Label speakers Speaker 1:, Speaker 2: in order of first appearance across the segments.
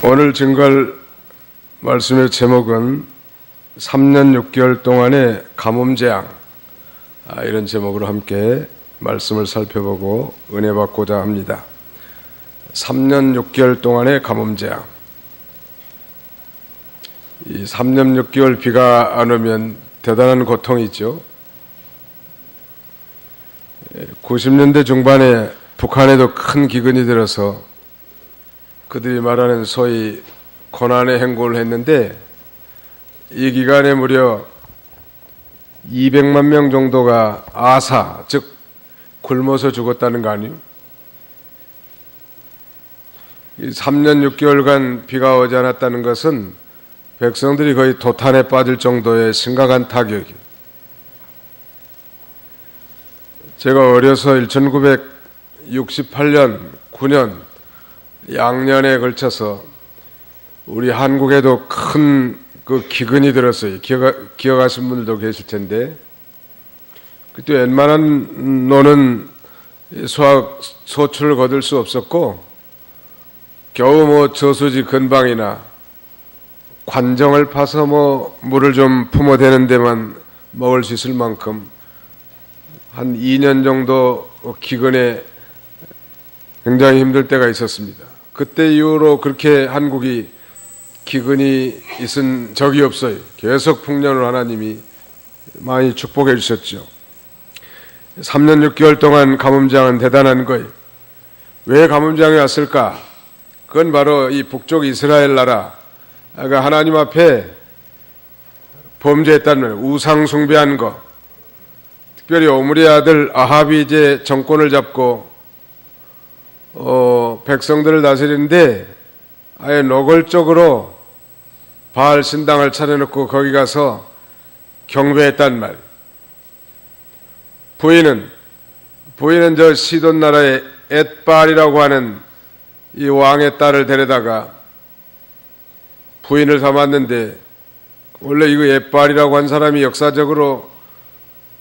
Speaker 1: 오늘 증거할 말씀의 제목은 3년 6개월 동안의 가뭄재앙, 이런 제목으로 함께 말씀을 살펴보고 은혜 받고자 합니다. 3년 6개월 동안의 가뭄재앙. 이 3년 6개월 비가 안 오면 대단한 고통이죠. 90년대 중반에 북한에도 큰 기근이 들어서 그들이 말하는 소위 고난의 행군을 했는데, 이 기간에 무려 200만 명 정도가 아사, 즉 굶어서 죽었다는 거 아니에요? 3년 6개월간 비가 오지 않았다는 것은 백성들이 거의 도탄에 빠질 정도의 심각한 타격이에요. 제가 어려서 1968년, 9년 양년에 걸쳐서 우리 한국에도 큰 그 기근이 들었어요. 기억하신 분들도 계실 텐데, 그때 웬만한 노는 소출을 거둘 수 없었고, 겨우 저수지 근방이나 관정을 파서 물을 좀 품어대는 데만 먹을 수 있을 만큼 한 2년 정도 기근에 굉장히 힘들 때가 있었습니다. 그때 이후로 그렇게 한국이 기근이 있은 적이 없어요. 계속 풍년을 하나님이 많이 축복해 주셨죠. 3년 6개월 동안 가뭄장은 대단한 거예요. 왜 가뭄장이 왔을까? 그건 바로 이 북쪽 이스라엘 나라가 하나님 앞에 범죄했다는 거예요. 우상 숭배한 거. 특별히 오므리의 아들 아합이 이제 정권을 잡고 백성들을 다스리는데 아예 노골적으로 바알 신당을 차려놓고 거기 가서 경배했단 말. 부인은 저 시돈 나라의 엣바알이라고 하는 이 왕의 딸을 데려다가 부인을 삼았는데, 원래 이거 엣바알이라고 한 사람이 역사적으로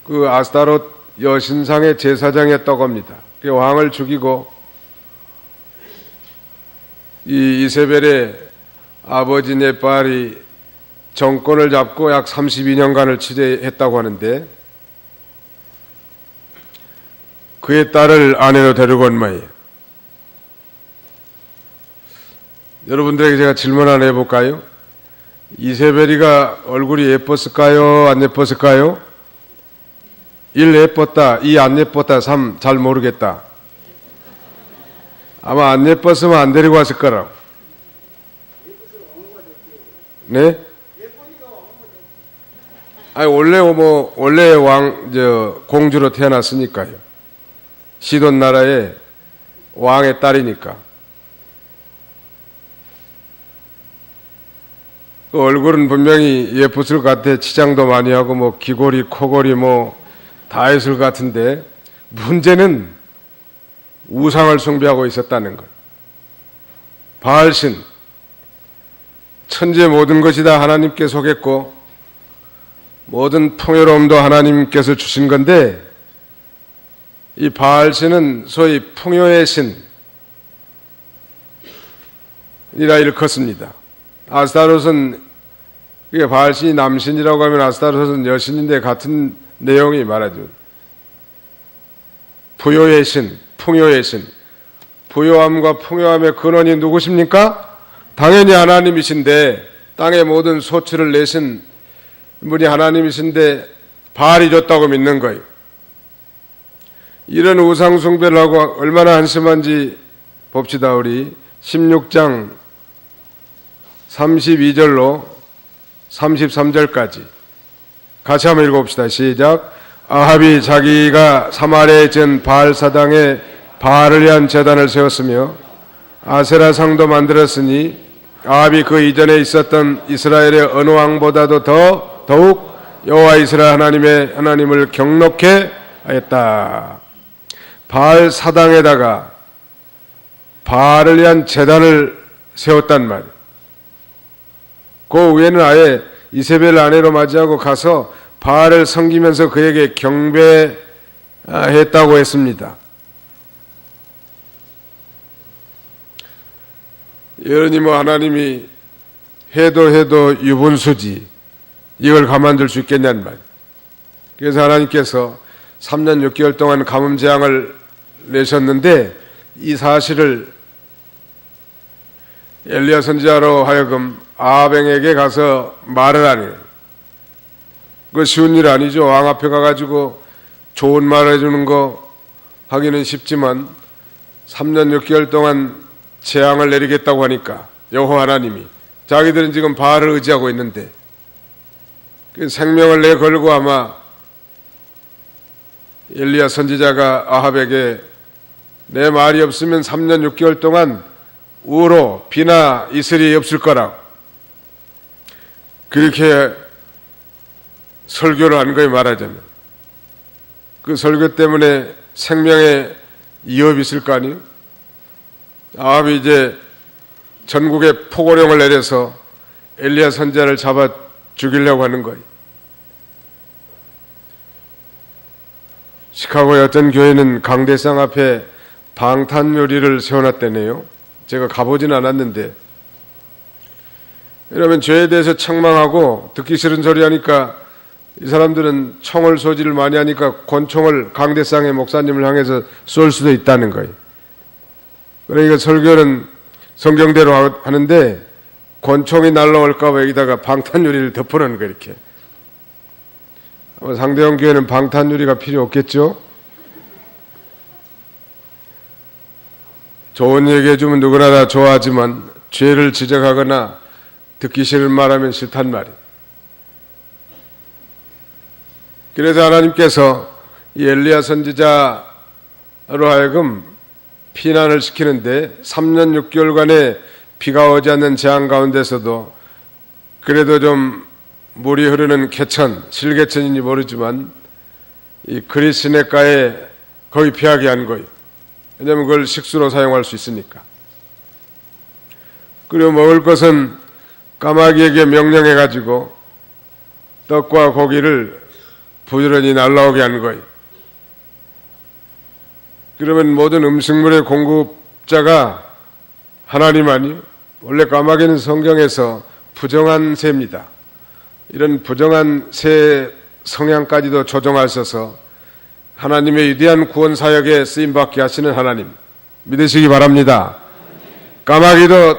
Speaker 1: 그 아스타롯 여신상의 제사장이었다고 합니다. 그 왕을 죽이고 이 이세벨의 아버지 엣바알이 정권을 잡고 약 32년간을 치재했다고 하는데, 그의 딸을 아내로 데리고 온 모양이에요. 여러분들에게 제가 질문 하나 해볼까요? 이세벨이가 얼굴이 예뻤을까요? 안 예뻤을까요? 1. 예뻤다, 2. 안 예뻤다, 3. 잘 모르겠다. 아마 안 예뻤으면 안 데리고 왔을 거라고. 네? 아니, 원래 공주로 태어났으니까요. 시돈 나라의 왕의 딸이니까. 그 얼굴은 분명히 예뻤을 것 같아. 치장도 많이 하고 귀걸이, 코걸이 다 했을 것 같은데, 문제는 우상을 숭배하고 있었다는 것. 바알신, 천지의 모든 것이 다 하나님께 속했고 모든 풍요로움도 하나님께서 주신 건데, 이 바알신은 소위 풍요의 신이라 일컫습니다. 아스타롯은, 이게 바알신이 남신이라고 하면 아스타롯은 여신인데 같은 내용이 말하죠. 부요의 신, 풍요의 신. 부요함과 풍요함의 근원이 누구십니까? 당연히 하나님이신데, 땅의 모든 소출을 내신 분이 하나님이신데 바알이 줬다고 믿는 거예요. 이런 우상 숭배를 하고 얼마나 한심한지 봅시다. 우리 16장 32절로 33절까지 같이 한번 읽어봅시다. 시작. 아합이 자기가 사마리아에 지은 바알 사당에 바알을 위한 제단을 세웠으며 아세라 상도 만들었으니, 아합이 그 이전에 있었던 이스라엘의 어느 왕보다도 더욱 여호와 이스라엘 하나님을 경록해 하였다. 바알 사당에다가 바알을 위한 제단을 세웠단 말이에요. 그 위에는 아예 이세벨 아내로 맞이하고 가서 바알을 섬기면서 그에게 경배했다고 했습니다. 여러니 뭐 하나님이 해도 유분수지 이걸 가만둘 수 있겠냐는 말. 그래서 하나님께서 3년 6개월 동안 가뭄 재앙을 내셨는데 이 사실을 엘리야 선지자로 하여금 아합에게 가서 말을 하니 그 쉬운 일 아니죠. 왕 앞에 가가지고 좋은 말 해주는 거 하기는 쉽지만 3년 6개월 동안 재앙을 내리겠다고 하니까 여호와 하나님이 자기들은 지금 바알을 의지하고 있는데 그 생명을 내걸고 아마 엘리야 선지자가 아합에게 내 말이 없으면 3년 6개월 동안 우로 비나 이슬이 없을 거라고 그렇게 설교를 한 거에 말하자면 그 설교 때문에 생명에 위협이 있을 거 아니에요? 아합이 이제 전국에 포고령을 내려서 엘리야 선지자를 잡아 죽이려고 하는 거예요. 시카고의 어떤 교회는 강대상 앞에 방탄유리를 세워놨다네요. 제가 가보진 않았는데 이러면 죄에 대해서 책망하고 듣기 싫은 소리 하니까 이 사람들은 총을 소지를 많이 하니까 권총을 강대상의 목사님을 향해서 쏠 수도 있다는 거예요. 그러니까 설교는 성경대로 하는데 권총이 날라올까 봐 여기다가 방탄유리를 덮어놓는 거예요. 이렇게. 상대형 교회는 방탄유리가 필요 없겠죠? 좋은 얘기 해주면 누구나 다 좋아하지만 죄를 지적하거나 듣기 싫은 말하면 싫단 말이에요. 그래서 하나님께서 이 엘리야 선지자로 하여금 피난을 시키는데 3년 6개월간의 비가 오지 않는 재앙 가운데서도 그래도 좀 물이 흐르는 개천, 실개천인지 모르지만 이 그리스네가에 거의 피하게 한 거예요. 왜냐하면 그걸 식수로 사용할 수 있으니까. 그리고 먹을 것은 까마귀에게 명령해가지고 떡과 고기를 부지런히 날라오게 한 거예요. 그러면 모든 음식물의 공급자가 하나님 아니요? 원래 까마귀는 성경에서 부정한 새입니다. 이런 부정한 새 성향까지도 조정하셔서 하나님의 위대한 구원 사역에 쓰임받게 하시는 하나님 믿으시기 바랍니다. 까마귀도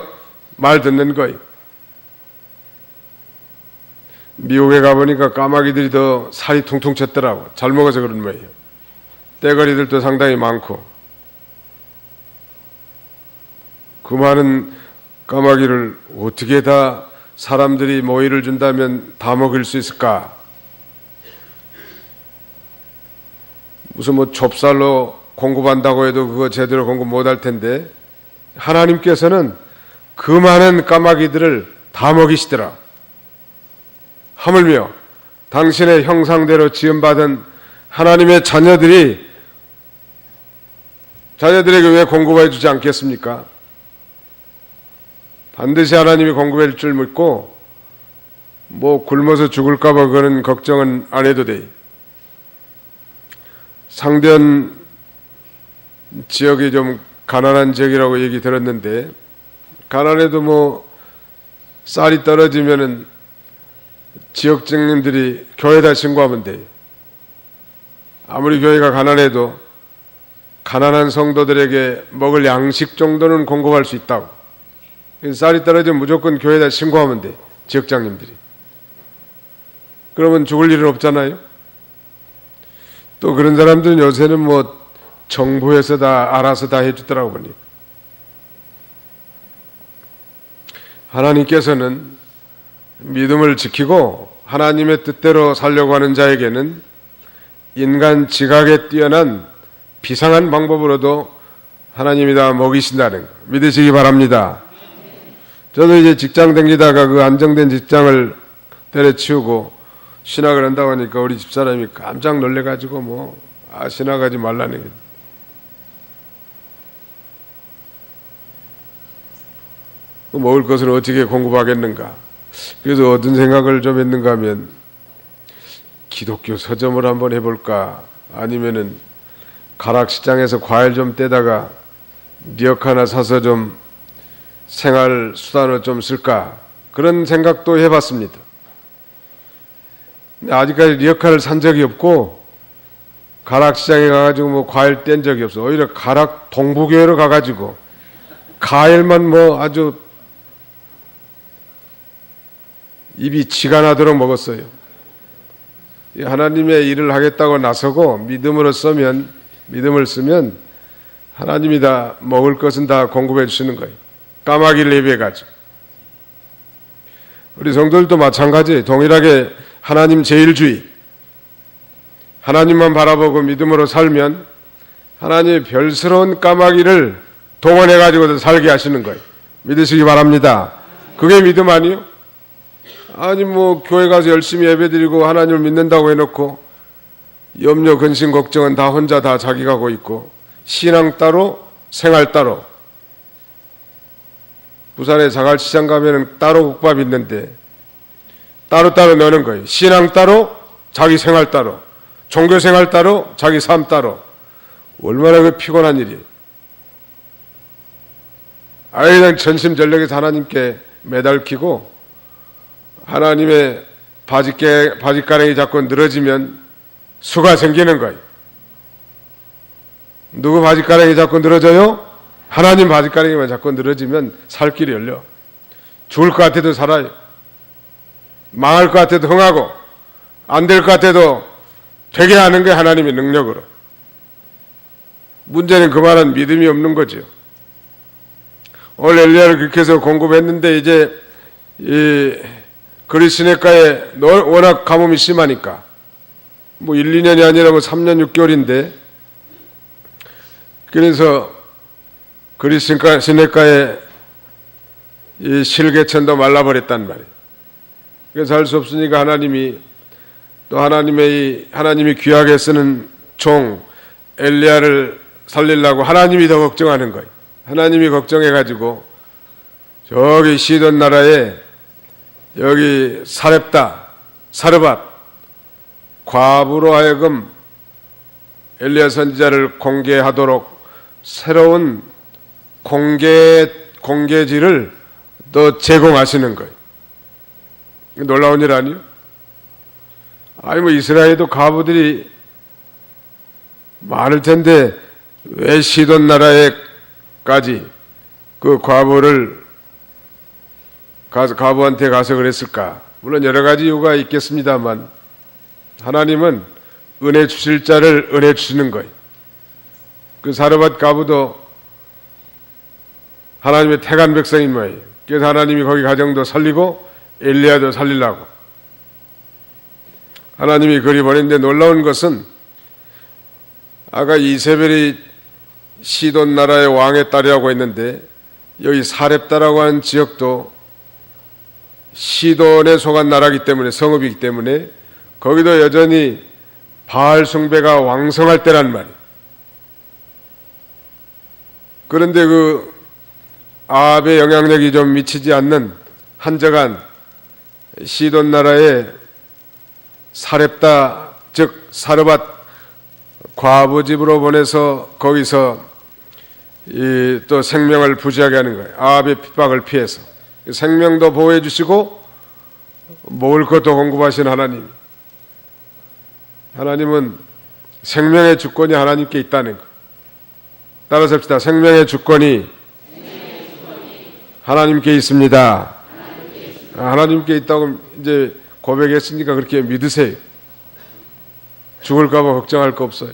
Speaker 1: 말 듣는 거예요. 미국에 가보니까 까마귀들이 더 살이 퉁퉁 쳤더라고. 잘 먹어서 그런 거예요. 떼거리들도 상당히 많고. 그 많은 까마귀를 어떻게 다 사람들이 모이를 준다면 다 먹일 수 있을까? 무슨 뭐 좁쌀로 공급한다고 해도 그거 제대로 공급 못할 텐데 하나님께서는 그 많은 까마귀들을 다 먹이시더라. 하물며 당신의 형상대로 지음받은 하나님의 자녀들에게 왜 공급해 주지 않겠습니까? 반드시 하나님이 공급할 줄 믿고 뭐 굶어서 죽을까 봐 그런 걱정은 안 해도 돼. 상대원 지역이 좀 가난한 지역이라고 얘기 들었는데 가난해도 뭐 쌀이 떨어지면은 지역장님들이 교회에다 신고하면 돼요. 아무리 교회가 가난해도 가난한 성도들에게 먹을 양식 정도는 공급할 수 있다고. 쌀이 떨어지면 무조건 교회에다 신고하면 돼. 지역장님들이. 그러면 죽을 일은 없잖아요. 또 그런 사람들은 요새는 뭐 정부에서 다 알아서 다 해주더라고 보니. 하나님께서는 믿음을 지키고 하나님의 뜻대로 살려고 하는 자에게는 인간 지각에 뛰어난 비상한 방법으로도 하나님이 다 먹이신다는 거 믿으시기 바랍니다. 저도 이제 직장 다니다가 그 안정된 직장을 때려치우고 신학을 한다고 하니까 우리 집사람이 깜짝 놀래가지고 신학하지 말라는 게. 먹을 것을 어떻게 공급하겠는가. 그래서 어떤 생각을 좀 했는가 하면 기독교 서점을 한번 해볼까 아니면은 가락시장에서 과일 좀 떼다가 미역 하나 사서 좀 생활 수단으로 좀 쓸까 그런 생각도 해봤습니다. 아직까지 리어카를 산 적이 없고 가락시장에 가가지고 뭐 과일 뗀 적이 없어. 오히려 가락 동부교회로 가가지고 과일만 뭐 아주 입이 지가 나도록 먹었어요. 하나님의 일을 하겠다고 나서고 믿음을 쓰면 하나님이 다 먹을 것은 다 공급해 주시는 거예요. 까마귀를 예비해 가지고. 우리 성도들도 마찬가지예요. 동일하게 하나님 제일주의, 하나님만 바라보고 믿음으로 살면 하나님의 별스러운 까마귀를 동원해 가지고 살게 하시는 거예요. 믿으시기 바랍니다. 그게 믿음 아니요? 아니 뭐 교회 가서 열심히 예배드리고 하나님을 믿는다고 해놓고 염려, 근심, 걱정은 다 혼자 다 자기가 하고 있고 신앙 따로 생활 따로. 부산에 자갈시장 가면은 따로 국밥 있는데 따로따로 넣는 거예요. 신앙 따로 자기 생활 따로, 종교 생활 따로 자기 삶 따로. 얼마나 그 피곤한 일이에요. 아예 그냥 전심전력에서 하나님께 매달키고 하나님의 바짓가랑이 자꾸 늘어지면 수가 생기는 거예요. 누구 바짓가랑이 자꾸 늘어져요? 하나님 바짓가랑이만 자꾸 늘어지면 살 길이 열려. 죽을 것 같아도 살아요. 망할 것 같아도 흥하고 안 될 것 같아도 되게 하는 게 하나님의 능력으로. 문제는 그만한 믿음이 없는 거죠. 오늘 엘리야를 그렇게 해서 공급했는데 이제 이 그리스네가에 워낙 가뭄이 심하니까 뭐 1, 2년이 아니라 뭐 3년 6개월인데 그래서 그리스네가에 이 실개천도 말라버렸단 말이에요. 그래서 할 수 없으니까 하나님이 또 하나님이 귀하게 쓰는 종 엘리야를 살리려고 하나님이 더 걱정하는 거예요. 하나님이 걱정해가지고 저기 시돈 나라에 여기 사르밧 과부로 하여금 엘리야 선지자를 공개하도록 새로운 공개지를 또 제공하시는 거예요. 놀라운 일 아니요? 아니 뭐 이스라엘에도 과부들이 많을 텐데 왜 시돈 나라에까지 그 과부한테 가서 그랬을까? 물론 여러 가지 이유가 있겠습니다만 하나님은 은혜 주실 자를 은혜 주시는 거예요. 그 사르밧 과부도 하나님의 택한 백성인 거예요. 그래서 하나님이 거기 가정도 살리고 엘리야도 살리려고 하나님이 그리 보냈는데 놀라운 것은 아까 이세벨이 시돈 나라의 왕의 딸이라고 했는데 여기 사렙다라고 하는 지역도 시돈에 속한 나라이기 때문에 성읍이기 때문에 거기도 여전히 바알 숭배가 왕성할 때란 말이에요. 그런데 그 아합의 영향력이 좀 미치지 않는 한적한 시돈 나라의 사렙다 즉 사르밧 과부집으로 보내서 거기서 또 생명을 부지하게 하는 거예요. 아합의 핍박을 피해서 생명도 보호해 주시고 먹을 것도 공급하신 하나님. 하나님은 생명의 주권이 하나님께 있다는 거. 따라서 합시다. 생명의 주권이 하나님께 있습니다. 하나님께 있다고 이제 고백했으니까 그렇게 믿으세요. 죽을까 봐 걱정할 거 없어요.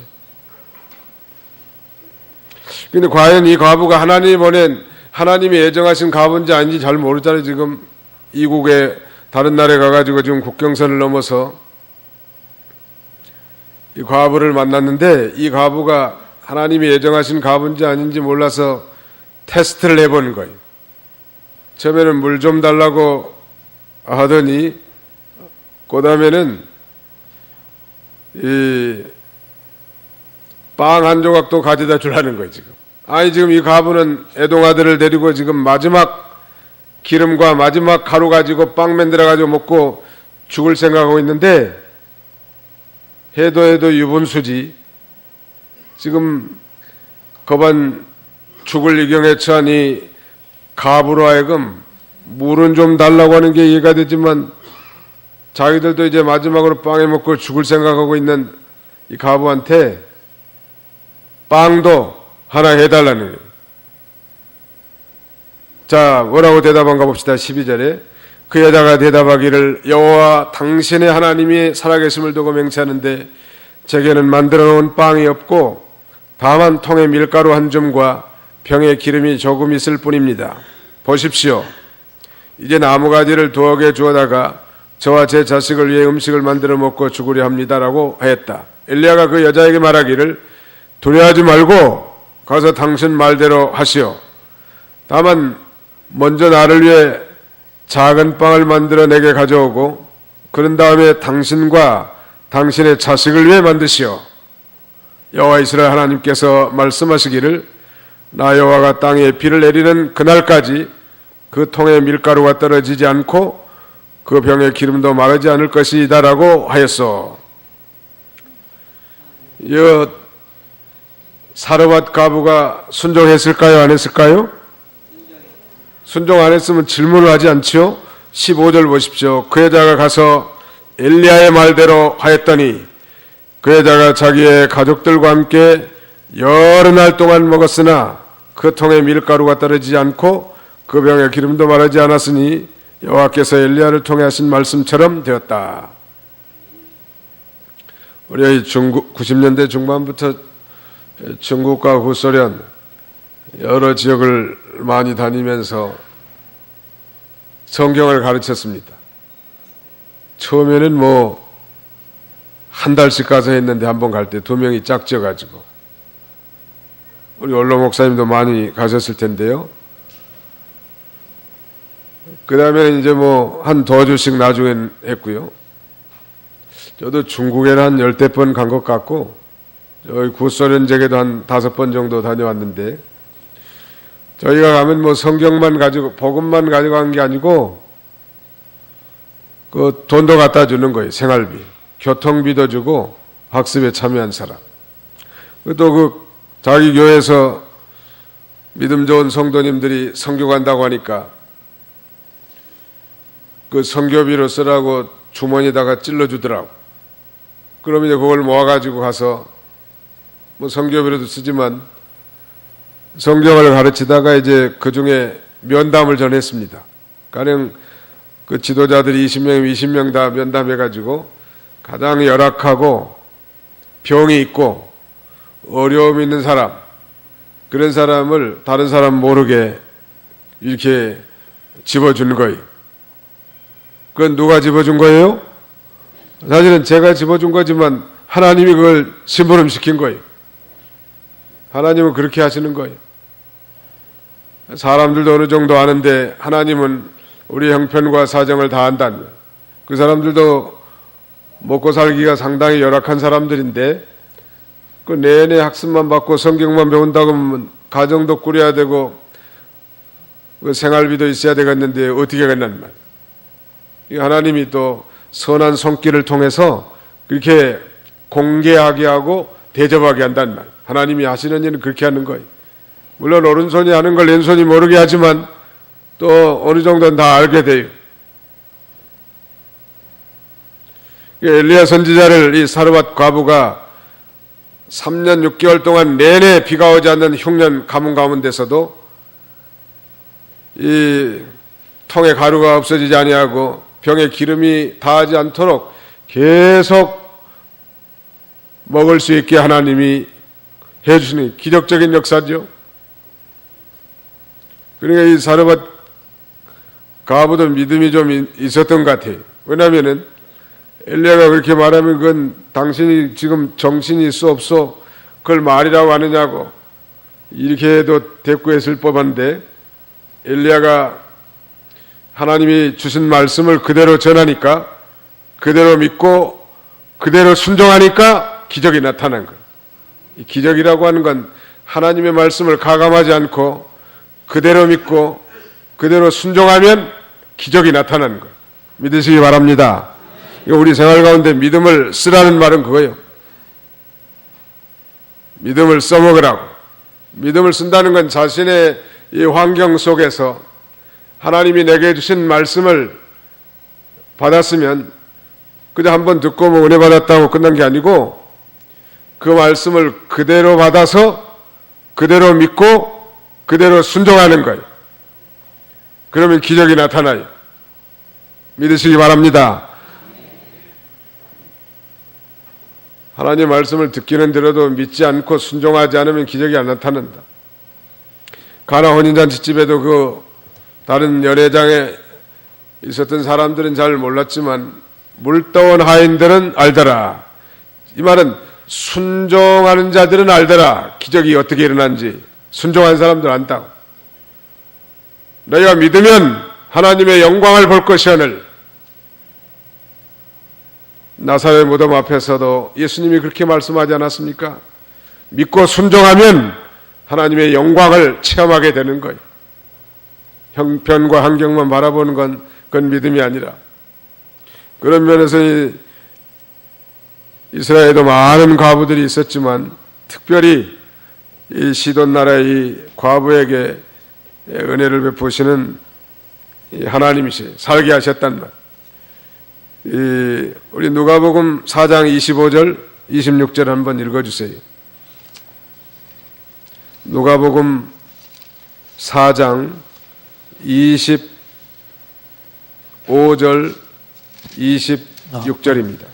Speaker 1: 근데 과연 이 과부가 하나님이 보낸 하나님이 예정하신 과부인지 아닌지 잘 모르잖아요. 지금 이국에 다른 나라에 가가지고 지금 국경선을 넘어서 이 과부를 만났는데 이 과부가 하나님이 예정하신 과부인지 아닌지 몰라서 테스트를 해보는 거예요. 처음에는 물 좀 달라고 하더니 그 다음에는 이 빵 한 조각도 가져다 주라는 거예요. 지금 이 과부는 애동아들을 데리고 지금 마지막 기름과 마지막 가루 가지고 빵 만들어 가지고 먹고 죽을 생각하고 있는데 해도 유분수지. 지금 거반 죽을 위경에 처한 이 가부로 하여금 물은 좀 달라고 하는 게 이해가 되지만 자기들도 이제 마지막으로 빵에 먹고 죽을 생각하고 있는 이 가부한테 빵도 하나 해달라는 거예요. 자, 뭐라고 대답한가 봅시다. 12절에 그 여자가 대답하기를 여호와 당신의 하나님이 살아계심을 두고 맹세하는데 제게는 만들어 놓은 빵이 없고 다만 통에 밀가루 한 줌과 병에 기름이 조금 있을 뿐입니다. 보십시오. 이제 나무가지를 두어 개 주어다가 저와 제 자식을 위해 음식을 만들어 먹고 죽으려 합니다라고 했다. 엘리야가 그 여자에게 말하기를 두려워하지 말고 가서 당신 말대로 하시오. 다만 먼저 나를 위해 작은 빵을 만들어 내게 가져오고 그런 다음에 당신과 당신의 자식을 위해 만드시오. 여호와 이스라엘 하나님께서 말씀하시기를 나 여호와가 땅에 비를 내리는 그날까지 그 통에 밀가루가 떨어지지 않고 그 병에 기름도 마르지 않을 것이다라고 하였소. 이 사르밧 가부가 순종했을까요? 안 했을까요? 순종 안 했으면 질문을 하지 않지요? 15절 보십시오. 그 여자가 가서 엘리야의 말대로 하였더니 그 여자가 자기의 가족들과 함께 여러 날 동안 먹었으나 그 통에 밀가루가 떨어지지 않고 그 병에 기름도 마르지 않았으니 여호와께서 엘리야를 통해 하신 말씀처럼 되었다. 우리 중국 90년대 중반부터 중국과 구소련 여러 지역을 많이 다니면서 성경을 가르쳤습니다. 처음에는 한 달씩 가서 했는데 한 번 갈 때 2명이 짝지어가지고 우리 원로 목사님도 많이 가셨을 텐데요. 그 다음에는 이제 한 2주씩 나중엔 했고요. 저도 중국에는 한 10대 번 간 것 같고 저희 구소련 제게도 한 5번 정도 다녀왔는데 저희가 가면 성경만 가지고 복음만 가지고 간 게 아니고 그 돈도 갖다 주는 거예요. 생활비, 교통비도 주고 학습에 참여한 사람. 또 자기 교회에서 믿음 좋은 성도님들이 선교 간다고 하니까 그 선교비로 쓰라고 주머니에다가 찔러주더라고. 그럼 이제 그걸 모아가지고 가서 선교비로도 쓰지만 성경을 가르치다가 이제 그 중에 면담을 전했습니다. 가령 그 지도자들이 20명 다 면담해가지고 가장 열악하고 병이 있고 어려움이 있는 사람, 그런 사람을 다른 사람 모르게 이렇게 집어주는 거예요. 그건 누가 집어준 거예요? 사실은 제가 집어준 거지만 하나님이 그걸 심부름시킨 거예요. 하나님은 그렇게 하시는 거예요. 사람들도 어느 정도 아는데 하나님은 우리 형편과 사정을 다 안다는 거예요. 그 사람들도 먹고 살기가 상당히 열악한 사람들인데 그 내내 학습만 받고 성경만 배운다고 하면 가정도 꾸려야 되고 그 생활비도 있어야 되겠는데 어떻게 하겠냐는 말. 하나님이 또 선한 손길을 통해서 그렇게 공개하게 하고 대접하게 한다는 말. 하나님이 하시는 일은 그렇게 하는 거예요. 물론 오른손이 하는 걸 왼손이 모르게 하지만 또 어느 정도는 다 알게 돼요. 엘리야 선지자를 이 사르밧 과부가 3년 6개월 동안 내내 비가 오지 않는 흉년 가뭄 가운데서도 이 통에 가루가 없어지지 아니하고 병에 기름이 닿지 않도록 계속 먹을 수 있게 하나님이 해주시는 기적적인 역사죠. 그러니까 이 사르밧 가부도 믿음이 좀 있었던 것 같아요. 왜냐하면은 엘리야가 그렇게 말하면 그건 당신이 지금 정신이 있어 없어 그걸 말이라고 하느냐고 이렇게 해도 대꾸했을 법한데 엘리야가 하나님이 주신 말씀을 그대로 전하니까 그대로 믿고 그대로 순종하니까 기적이 나타난 거예요. 이 기적이라고 하는 건 하나님의 말씀을 가감하지 않고 그대로 믿고 그대로 순종하면 기적이 나타나는 거예요. 믿으시기 바랍니다. 우리 생활 가운데 믿음을 쓰라는 말은 그거예요. 믿음을 써먹으라고. 믿음을 쓴다는 건 자신의 이 환경 속에서 하나님이 내게 주신 말씀을 받았으면 그저 한번 듣고 뭐 은혜 받았다고 끝난 게 아니고 그 말씀을 그대로 받아서 그대로 믿고 그대로 순종하는 거예요. 그러면 기적이 나타나요. 믿으시기 바랍니다. 하나님 말씀을 듣기는 들어도 믿지 않고 순종하지 않으면 기적이 안 나타난다. 가나 혼인잔치집에도 그 다른 연회장에 있었던 사람들은 잘 몰랐지만 물떠온 하인들은 알더라. 이 말은 순종하는 자들은 알더라. 기적이 어떻게 일어난지. 순종한 사람들 안다고. 너희가 믿으면 하나님의 영광을 볼 것이오늘. 나사렛 무덤 앞에서도 예수님이 그렇게 말씀하지 않았습니까? 믿고 순종하면 하나님의 영광을 체험하게 되는 거예요. 형편과 환경만 바라보는 건 그건 믿음이 아니라, 그런 면에서 이스라엘에도 많은 과부들이 있었지만 특별히 이 시돈 나라의 이 과부에게 은혜를 베푸시는 하나님이시 살게 하셨단 말. 우리 누가복음 4장 25절 26절 한번 읽어주세요. 누가복음 4장 25절 26절입니다.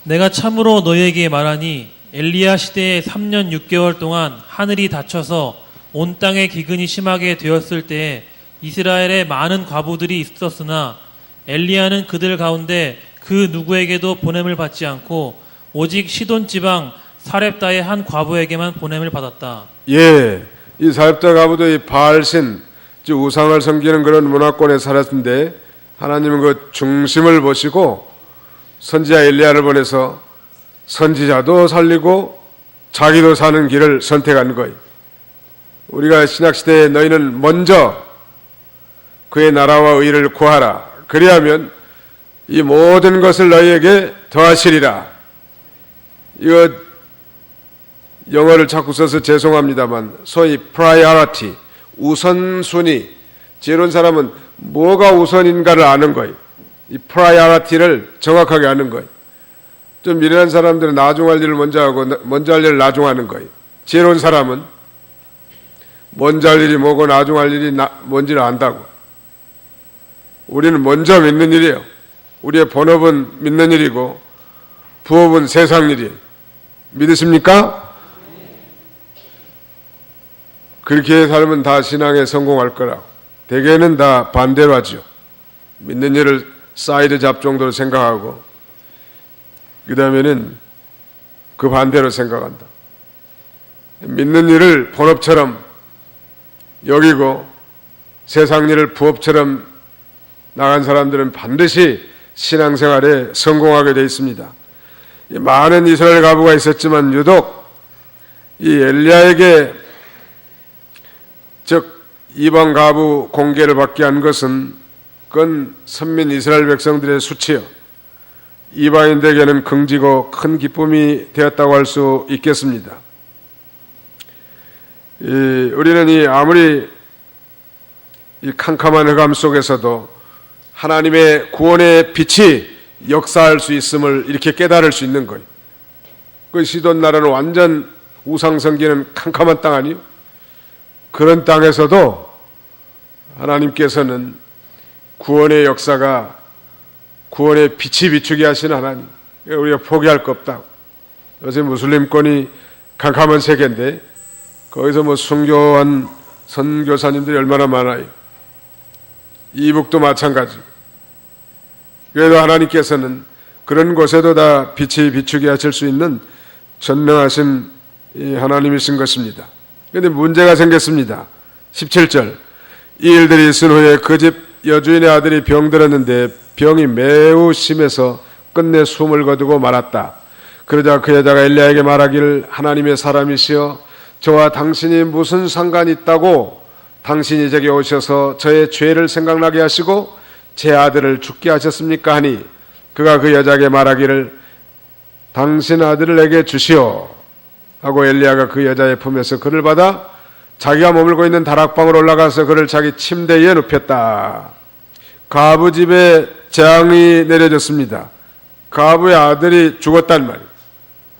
Speaker 2: 내가 참으로 너희에게 말하니 엘리야 시대에 3년 6개월 동안 하늘이 닫혀서 온 땅에 기근이 심하게 되었을 때에 이스라엘에 많은 과부들이 있었으나 엘리야는 그들 가운데 그 누구에게도 보냄을 받지 않고 오직 시돈 지방 사렙다의 한 과부에게만 보냄을 받았다.
Speaker 1: 예, 이 사렙다 과부도 이 바알신, 즉 우상을 섬기는 그런 문화권에 살았는데 하나님은 그 중심을 보시고 선지자 엘리야를 보내서 선지자도 살리고 자기도 사는 길을 선택한 거예요. 우리가 신약시대에 너희는 먼저 그의 나라와 의를 구하라. 그리하면 이 모든 것을 너희에게 더하시리라. 이거 영어를 자꾸 써서 죄송합니다만 소위 priority, 우선순위. 지혜로운 사람은 뭐가 우선인가를 아는 거예요. 이 priority를 정확하게 아는 거예요. 좀 미련한 사람들은 나중할 일을 먼저 하고 먼저 할 일을 나중하는 거예요. 지혜로운 사람은 먼저 할 일이 뭐고 나중할 일이 뭔지를 안다고. 우리는 먼저 믿는 일이에요. 우리의 본업은 믿는 일이고 부업은 세상 일이에요. 믿으십니까? 그렇게 살면 다 신앙에 성공할 거라고. 대개는 다 반대로 하죠. 믿는 일을 사이드 잡 정도로 생각하고 그 다음에는 그 반대로 생각한다. 믿는 일을 본업처럼 여기고 세상 일을 부업처럼 나간 사람들은 반드시 신앙생활에 성공하게 되어 있습니다. 많은 이스라엘 과부가 있었지만 유독 이 엘리야에게, 즉 이방 과부 공개를 받게 한 것은 그건 선민 이스라엘 백성들의 수치요, 이방인들에게는 긍지고 큰 기쁨이 되었다고 할 수 있겠습니다. 우리는 아무리 이 캄캄한 흑암 속에서도 하나님의 구원의 빛이 역사할 수 있음을 이렇게 깨달을 수 있는 거예요. 그 시돈 나라는 완전 우상 섬기는 캄캄한 땅 아니에요? 그런 땅에서도 하나님께서는 구원의 역사가, 구원의 빛이 비추게 하시는 하나님, 우리가 포기할 거 없다고. 요새 무슬림권이 캄캄한 세계인데 거기서 뭐 순교한 선교사님들이 얼마나 많아요. 이북도 마찬가지. 그래도 하나님께서는 그런 곳에도 다 빛이 비추게 하실 수 있는 전능하신 하나님이신 것입니다. 그런데 문제가 생겼습니다. 17절. 이 일들이 있은 후에 그 집 여주인의 아들이 병들었는데 병이 매우 심해서 끝내 숨을 거두고 말았다. 그러자 그 여자가 엘리야에게 말하기를 하나님의 사람이시여 저와 당신이 무슨 상관이 있다고 당신이 제게 오셔서 저의 죄를 생각나게 하시고 제 아들을 죽게 하셨습니까? 하니 그가 그 여자에게 말하기를 당신 아들을 내게 주시오 하고 엘리야가 그 여자의 품에서 그를 받아 자기가 머물고 있는 다락방으로 올라가서 그를 자기 침대에 눕혔다. 가부 집에 재앙이 내려졌습니다. 가부의 아들이 죽었단 말이에요.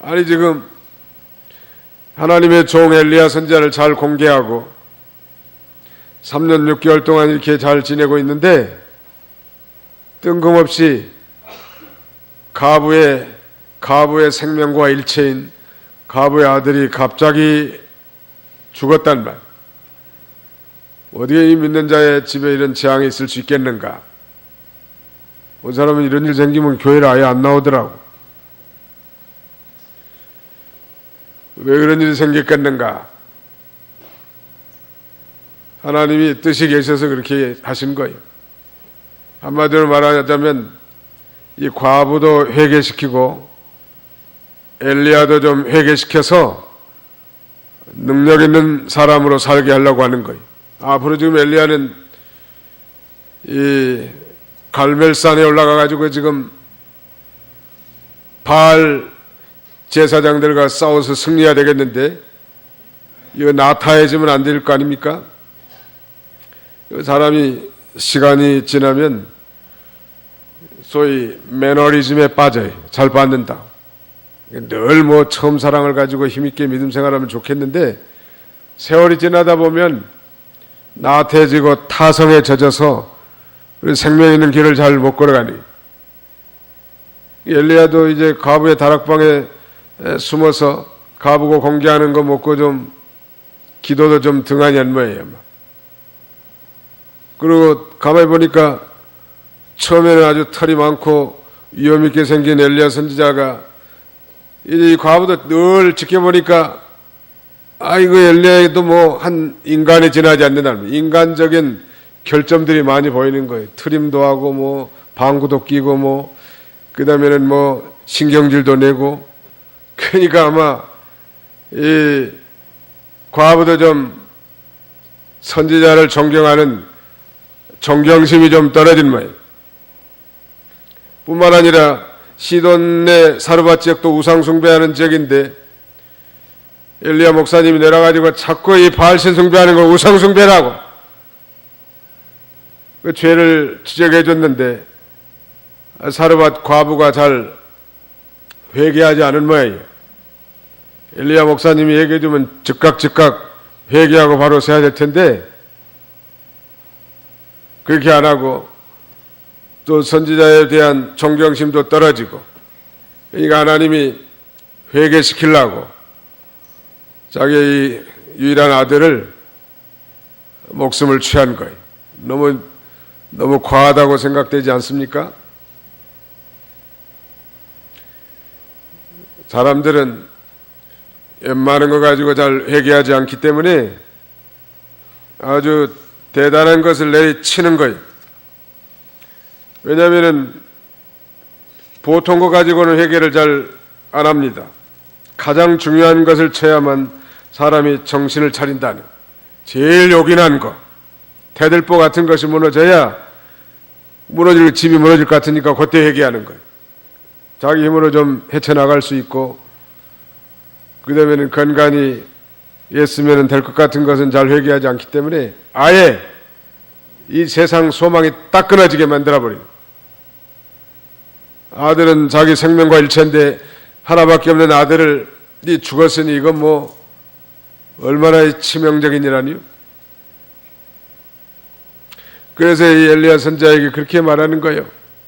Speaker 1: 아니 지금 하나님의 종 엘리야 선지자를 잘 공개하고 3년 6개월 동안 이렇게 잘 지내고 있는데 뜬금없이 가부의 생명과 일체인 가부의 아들이 갑자기 죽었단 말. 어디에 이 믿는 자의 집에 이런 재앙이 있을 수 있겠는가? 온 사람은 이런 일 생기면 교회를 아예 안 나오더라고. 왜 그런 일이 생겼겠는가? 하나님이 뜻이 계셔서 그렇게 하신 거예요. 한마디로 말하자면 이 과부도 회개시키고 엘리야도 좀 회개시켜서 능력 있는 사람으로 살게 하려고 하는 거예요. 앞으로 지금 엘리야는 이 갈멜산에 올라가 가지고 지금 바알 제사장들과 싸워서 승리해야 되겠는데 이거 나타해지면 안 될 거 아닙니까? 사람이 시간이 지나면 소위 매너리즘에 빠져요. 잘 받는다. 늘 뭐 처음 사랑을 가지고 힘있게 믿음 생활하면 좋겠는데 세월이 지나다 보면 나태해지고 타성에 젖어서 우리 생명 있는 길을 잘 못 걸어가니. 엘리야도 이제 가부의 다락방에 숨어서 가부고 공개하는 거 먹고 좀 기도도 좀 등한히 한 모양이에요. 그리고 가만히 보니까 처음에는 아주 털이 많고 위험 있게 생긴 엘리야 선지자가 이 과부도 늘 지켜보니까 이거 엘리야에도 뭐 한 인간에 지나지 않는 인간적인 결점들이 많이 보이는 거예요. 트림도 하고 뭐 방구도 끼고 뭐 그다음에는 뭐 신경질도 내고 그러니까 아마 이 과부도 좀 선지자를 존경하는 존경심이 좀 떨어진 모양. 뿐만 아니라 시돈의 사르밧 지역도 우상 숭배하는 지역인데 엘리야 목사님이 내려가지고 자꾸 이 바알신 숭배하는 걸 우상 숭배라고 그 죄를 지적해 줬는데 사르밧 과부가 잘 회개하지 않은 모양이에요. 엘리야 목사님이 얘기해 주면 즉각 회개하고 바로 서야 될 텐데 그렇게 안 하고 또 선지자에 대한 존경심도 떨어지고 그러니까 하나님이 회개시키려고 자기의 유일한 아들을 목숨을 취한 거예요. 너무 과하다고 생각되지 않습니까? 사람들은 웬만한 거 가지고 잘 회개하지 않기 때문에 아주 대단한 것을 내치는 거예요. 왜냐하면 보통 거 가지고는 회개를 잘 안 합니다. 가장 중요한 것을 쳐야만 사람이 정신을 차린다는 제일 요긴한 거 대들보 같은 것이 무너져야 집이 무너질 것 같으니까 그때 회개하는 거예요. 자기 힘으로 좀 헤쳐나갈 수 있고 그 다음에는 건강히 했으면 될 것 같은 것은 잘 회개하지 않기 때문에 아예 이 세상 소망이 딱 끊어지게 만들어버려요. 아들은 자기 생명과 일체인데 하나밖에 없는 아들을 죽었으니 이건 뭐 얼마나 치명적인 일 아니요? 그래서 이 엘리야 선지자에게 그렇게 말하는 거예요.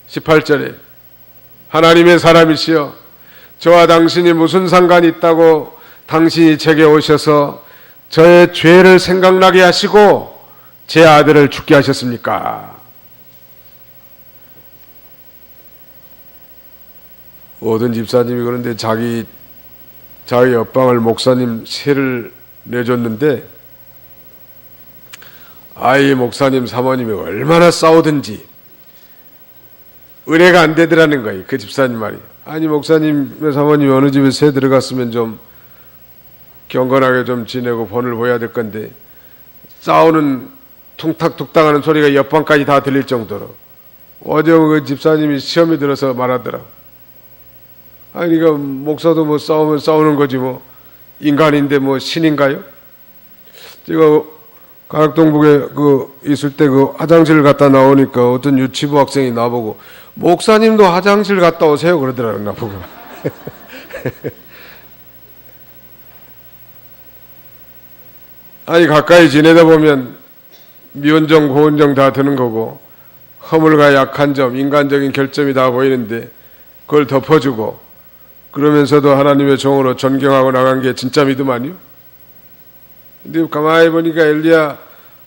Speaker 1: 18절에 하나님의 사람이시여 저와 당신이 무슨 상관이 있다고 당신이 제게 오셔서 저의 죄를 생각나게 하시고 제 아들을 죽게 하셨습니까? 모든 집사님이 그런데 자기 옆방을 목사님 세를 내줬는데 아이 목사님 사모님이 얼마나 싸우든지 의뢰가 안 되더라는 거예요. 그 집사님 말이. 아니 목사님 사모님이 어느 집에 새 들어갔으면 좀 경건하게 좀 지내고 본을 보여야 될 건데 싸우는 퉁탁툭탁 하는 소리가 옆방까지 다 들릴 정도로 어제 그 집사님이 시험이 들어서 말하더라. 아니 그러니까 목사도 뭐 싸우면 싸우는 거지 뭐 인간인데 뭐 신인가요? 제가 가락동북에 있을 때 화장실 갔다 나오니까 어떤 유치부 학생이 나보고 목사님도 화장실 갔다 오세요 그러더라고요, 나보고. 아니, 가까이 지내다 보면 미운정, 고운정 다 드는 거고, 허물과 약한 점, 인간적인 결점이 다 보이는데, 그걸 덮어주고, 그러면서도 하나님의 종으로 존경하고 나간 게 진짜 믿음 아니요? 근데 가만히 보니까 엘리야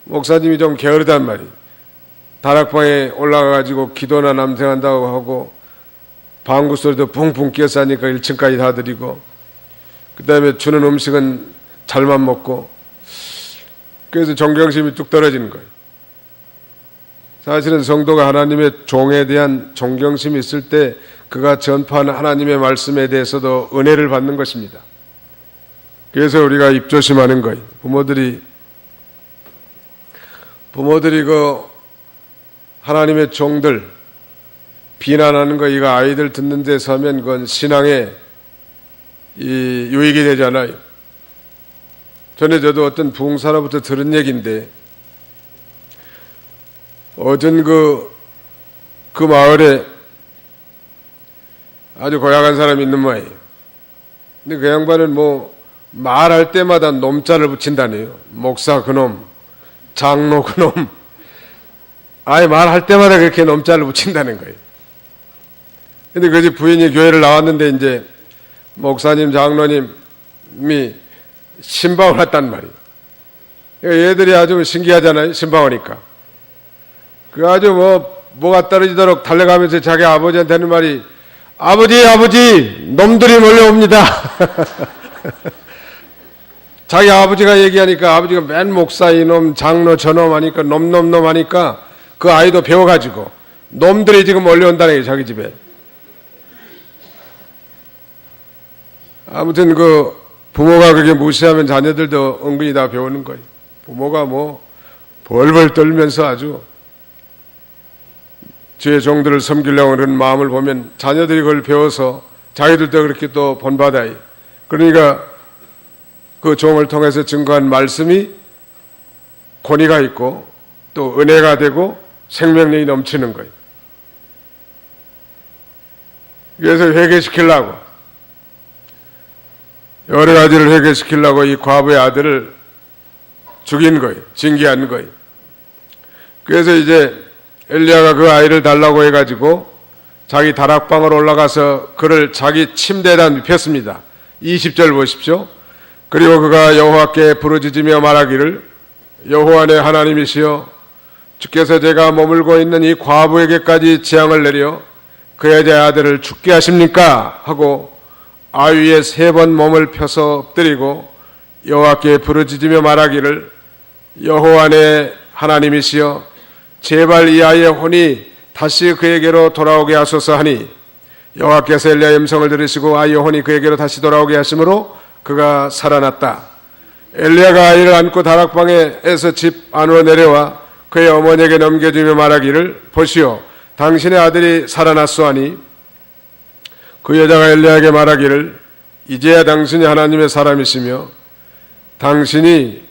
Speaker 1: 목사님이 좀 게으르단 말이에요. 다락방에 올라가가지고 기도나 남생한다고 하고, 방구 소리도 붕붕 끼어싸니까 1층까지 다 드리고, 그 다음에 주는 음식은 잘만 먹고, 그래서 존경심이 뚝 떨어지는 거예요. 사실은 성도가 하나님의 종에 대한 존경심이 있을 때 그가 전파하는 하나님의 말씀에 대해서도 은혜를 받는 것입니다. 그래서 우리가 입조심하는 거예요. 부모들이 하나님의 종들 비난하는 거 이거 아이들 듣는 데서 하면 그건 신앙에 유익이 되잖아요. 전에 저도 어떤 부흥사로부터 들은 얘기인데, 어전 그 마을에 아주 고약한 사람이 있는 모양이에요. 근데 그 양반은 말할 때마다 놈자를 붙인다네요. 목사 그놈, 장로 그놈. 아예 말할 때마다 그렇게 놈자를 붙인다는 거예요. 근데 그 집 부인이 교회를 나왔는데 이제 목사님, 장로님이 신방을 했단 말이에요. 얘들이 아주 신기하잖아요. 신방하니까. 그 아주 뭐가 떨어지도록 달려가면서 자기 아버지한테 하는 말이, 아버지, 놈들이 몰려옵니다. 자기 아버지가 얘기하니까 아버지가 맨 목사 이놈, 장로 저놈 하니까 놈 하니까 그 아이도 배워가지고 놈들이 지금 몰려온다는 거예요, 자기 집에. 아무튼 부모가 그렇게 무시하면 자녀들도 은근히 다 배우는 거예요. 부모가 벌벌 떨면서 아주 주의 종들을 섬기려고 하는 마음을 보면 자녀들이 그걸 배워서 자기들도 그렇게 또 본받아요. 그러니까 그 종을 통해서 증거한 말씀이 권위가 있고 또 은혜가 되고 생명력이 넘치는 거예요. 그래서 회개시키려고 여러 가지를 해결시키려고 이 과부의 아들을 죽인 거예요. 징계한 거예요. 그래서 이제 엘리야가 그 아이를 달라고 해가지고 자기 다락방으로 올라가서 그를 자기 침대에다 눕혔습니다. 20절 보십시오. 그리고 그가 여호와께 부르짖으며 말하기를, 여호와 내 하나님이시여, 주께서 제가 머물고 있는 이 과부에게까지 재앙을 내려 그 여자의 아들을 죽게 하십니까? 하고 아위 위에 3번 몸을 펴서 엎드리고 여호와께 부르짖으며 말하기를, 여호와 내 하나님이시여, 제발 이 아이의 혼이 다시 그에게로 돌아오게 하소서 하니, 여호와께서 엘리야의 음성을 들으시고 아이의 혼이 그에게로 다시 돌아오게 하심으로 그가 살아났다. 엘리야가 아이를 안고 다락방에서 집 안으로 내려와 그의 어머니에게 넘겨주며 말하기를, 보시오, 당신의 아들이 살아났소 하니, 그 여자가 엘리야에게 말하기를, 이제야 당신이 하나님의 사람이시며 당신의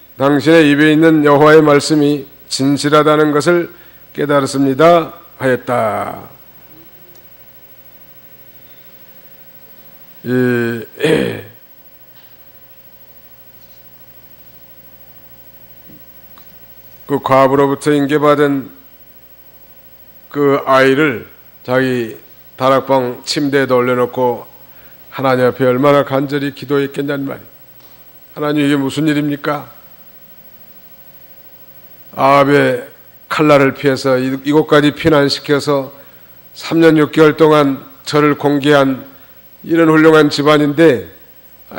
Speaker 1: 입에 있는 여호와의 말씀이 진실하다는 것을 깨달았습니다 하였다. 그 과부로부터 인계받은 그 아이를 자기 다락방 침대에 올려놓고 하나님 앞에 얼마나 간절히 기도했겠냐는 말이에요. 하나님, 이게 무슨 일입니까? 아합의 칼날을 피해서 이곳까지 피난시켜서 3년 6개월 동안 저를 공개한 이런 훌륭한 집안인데,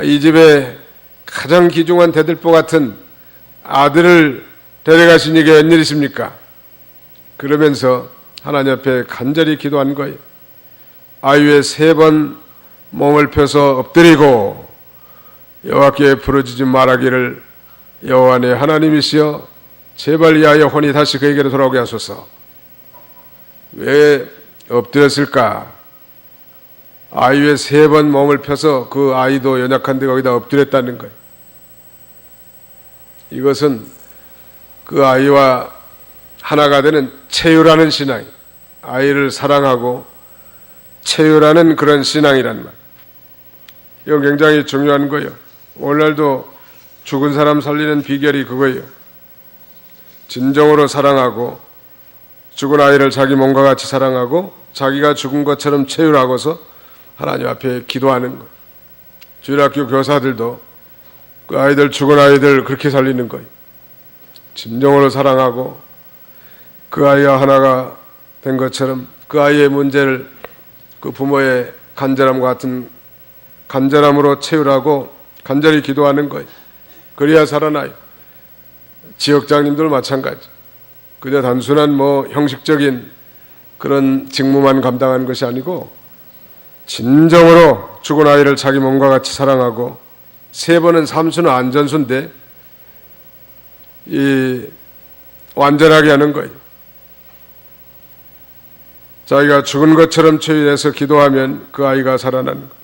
Speaker 1: 이 집에 가장 귀중한 대들보 같은 아들을 데려가신 이게 웬일이십니까? 그러면서 하나님 앞에 간절히 기도한 거예요. 아이 위에 3번 몸을 펴서 엎드리고 여호와께 부르짖지 말하기를, 여호와 내 하나님이시여, 제발 이 아이의 혼이 다시 그에게로 돌아오게 하소서. 왜 엎드렸을까? 아이 위에 3번 몸을 펴서 그 아이도 연약한데 거기다 엎드렸다는 거예요. 이것은 그 아이와 하나가 되는 체유라는 신앙, 아이를 사랑하고 체유라는 그런 신앙이란 말. 이건 굉장히 중요한 거예요. 오늘날도 죽은 사람 살리는 비결이 그거예요. 진정으로 사랑하고 죽은 아이를 자기 몸과 같이 사랑하고 자기가 죽은 것처럼 체유하고서 하나님 앞에 기도하는 거예요. 주일학교 교사들도 그 아이들, 죽은 아이들 그렇게 살리는 거예요. 진정으로 사랑하고 그 아이와 하나가 된 것처럼 그 아이의 문제를 그 부모의 간절함과 같은 간절함으로 채우라고 간절히 기도하는 거예요. 그래야 살아나요. 지역장님들 마찬가지. 그저 단순한 형식적인 그런 직무만 감당하는 것이 아니고 진정으로 죽은 아이를 자기 몸과 같이 사랑하고, 세 번은 삼수는 안전수인데 완전하게 하는 거예요. 자기가 죽은 것처럼 체유해서 기도하면 그 아이가 살아나는 거예요.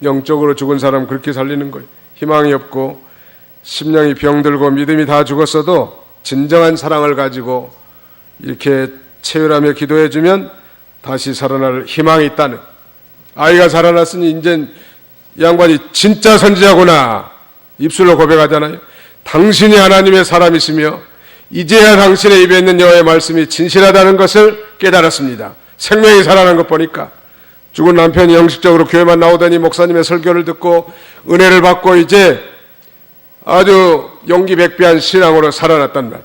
Speaker 1: 영적으로 죽은 사람 그렇게 살리는 거예요. 희망이 없고 심령이 병들고 믿음이 다 죽었어도 진정한 사랑을 가지고 이렇게 체유하며 기도해주면 다시 살아날 희망이 있다는, 아이가 살아났으니 이제 이 양반이 진짜 선지자구나 입술로 고백하잖아요. 당신이 하나님의 사람이시며 이제야 당신의 입에 있는 여호와의 말씀이 진실하다는 것을 깨달았습니다. 생명이 살아난 것 보니까. 죽은 남편이 형식적으로 교회만 나오더니 목사님의 설교를 듣고 은혜를 받고 이제 아주 용기백배한 신앙으로 살아났단 말.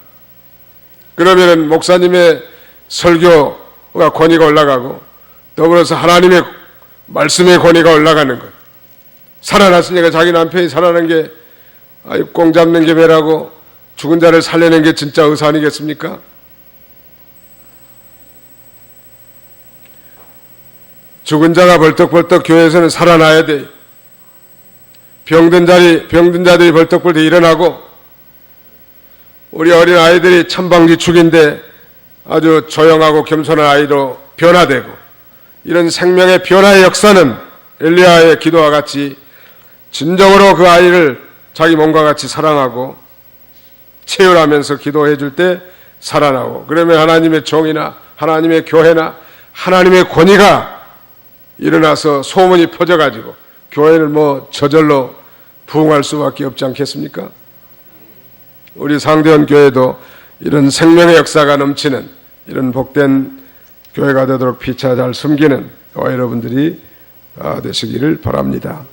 Speaker 1: 그러면은 목사님의 설교가 권위가 올라가고 더불어서 하나님의 말씀의 권위가 올라가는 것. 살아났으니까 자기 남편이 살아난 게 꽁 잡는 게 배라고 죽은 자를 살려낸 게 진짜 의사 아니겠습니까? 죽은 자가 벌떡벌떡 교회에서는 살아나야 돼. 병든 자들이 벌떡벌떡 일어나고, 우리 어린 아이들이 천방지축인데 아주 조용하고 겸손한 아이로 변화되고, 이런 생명의 변화의 역사는 엘리야의 기도와 같이 진정으로 그 아이를 자기 몸과 같이 사랑하고 체휼하면서 기도해 줄 때 살아나고, 그러면 하나님의 종이나 하나님의 교회나 하나님의 권위가 일어나서 소문이 퍼져가지고 교회를 저절로 부흥할 수밖에 없지 않겠습니까? 우리 상대원 교회도 이런 생명의 역사가 넘치는 이런 복된 교회가 되도록 피차 잘 숨기는 저와 여러분들이 다 되시기를 바랍니다.